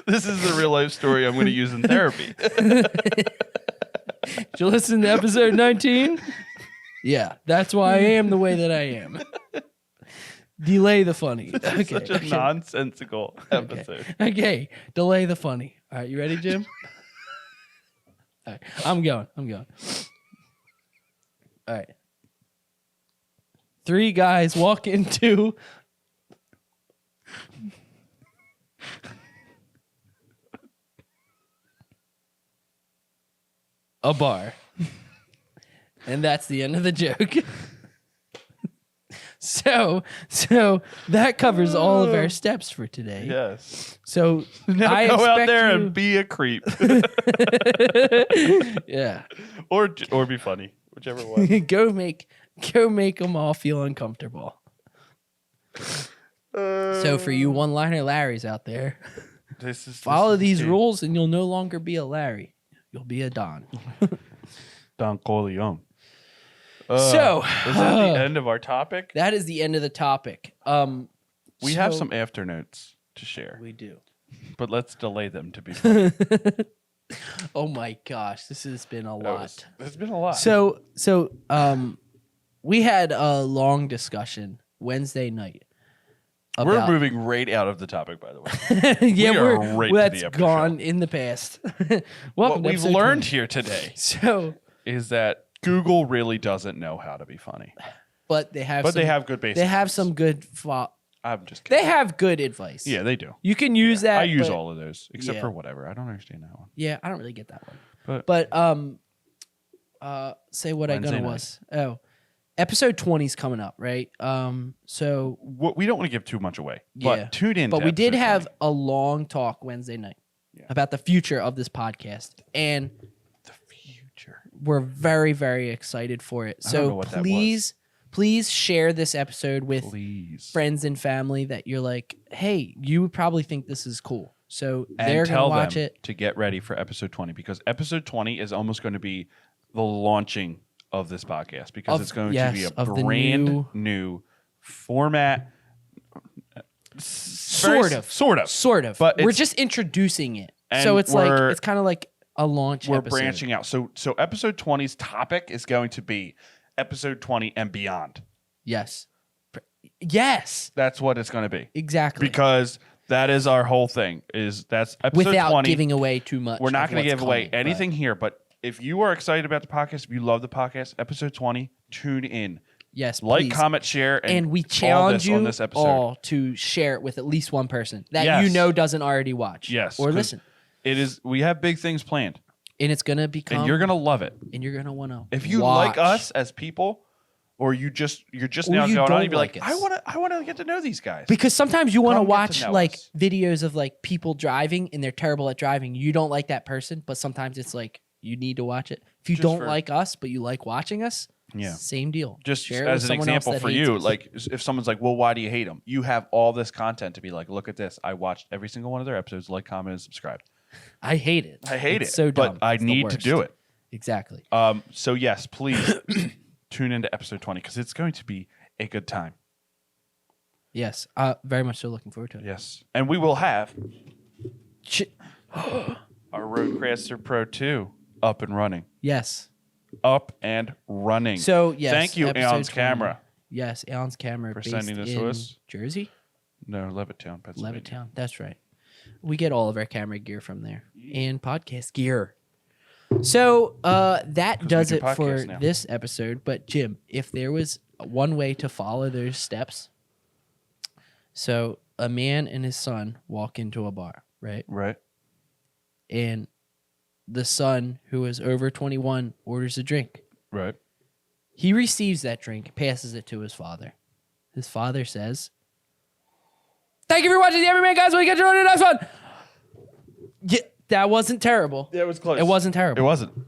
This is the real life story I'm going to use in therapy. Did you listen to episode 19? Yeah, that's why I am the way that I am. Delay the funny. Okay. Such a nonsensical episode. Okay, delay the funny. All right, you ready, Jim? All right, I'm going. All right. 3 guys walk into a bar. And that's the end of the joke. So that covers all of our steps for today. Yes. So Now I go out expect there you- and be a creep. Yeah. or be funny. Whichever one. go make them all feel uncomfortable. So for you one-liner Larrys out there, follow these rules and you'll no longer be a Larry. You'll be a Don. Don Corleone. So is that the end of our topic? that is the end of the topic. We have some after notes to share, We do. but let's delay them to be funny. Oh my gosh, this has been a lot. There's been a lot. So we had a long discussion Wednesday night. We're moving right out of the topic, by the way. Yeah, we are right to that's the after gone show. in the past. What Welcome to we've episode learned 20. here today So, is that Google really doesn't know how to be funny. but they have But some, they have good basics. they have some good I'm just kidding. they have good advice. Yeah, they do. You can use that. I use but- all of those, except Yeah. for whatever. I don't understand that one. Yeah, I don't really get that one. But Say what Wednesday I night. was. Oh. Episode 20 is coming up, right? So we don't want to give too much away. But Yeah. tune in. but to we did episode have 20. a long talk Wednesday night Yeah. about the future of this podcast. And the future. we're very, very excited for it. I don't know So what that please share this episode with Please. friends and family that you're like, hey, you would probably think this is cool. So And they're going tell to watch them it. to get ready for episode 20 because episode 20 is almost going to be the launching of this podcast because Of- it's going to yes, be a of the brand new format. Sort of. Sort of. But we're it's- just introducing it. and So it's like, we're- it's kind of like a launch We're episode. branching out. So episode 20's topic is going to be episode 20 and beyond. Yes. Yes. That's what it's going to be. Exactly. Because that is our whole thing. That's episode Without 20. giving away too much. We're not of going to what's give away coming, but- anything here, but if you are excited about the podcast, if you love the podcast, episode 20, tune in. Yes, Like, please. comment, share, And we all challenge this on you this episode. all to share it with at least one person that Yes. you know doesn't already watch. Yes, Or 'cause listen. It is. We have big things planned, And it's going to become. and you're going to love it. And you're going to want to. If you like us as people, or you're just Or now you going on, don't you'd be like, like I us. want to get to know these guys. Because sometimes you want to Come get to watch know like us. videos of like people driving and they're terrible at driving. You don't like that person, but sometimes it's like you need to watch it. If you Just don't for- like us, but you like watching us, Yeah. same deal. Just Share it as with an someone else example that for hates you, us. like if someone's like, well, why do you hate them? You have all this content to be like, look at this. I watched every single one of their episodes, like, comment, and subscribe. I hate it. I hate It's it, so dumb. but I It's the need to worst. do it. Exactly. So yes, please tune into episode 20 because it's going to be a good time. Yes. Very much so looking forward to it. Yes, and we will have Ch- our Roadcaster Pro 2 up and running. yes. Up and running. So yes. Thank you, episode Alan's 20. camera. Yes, Alan's camera For based sending this in to us. Jersey, No, Levittown, Pennsylvania. Levittown. That's right. We get all of our camera gear from there and podcast gear. So that does do it for podcasts now. this episode. But Jim, if there was one way to follow those steps, so a man and his son walk into a bar, right? Right. And the son, who is over 21, orders a drink. Right. He receives that drink, passes it to his father. His father says, "Thank you for watching the Everyman Guys. We'll get you on the next one." Yeah, that wasn't terrible. Yeah, it was close. It wasn't terrible. It wasn't.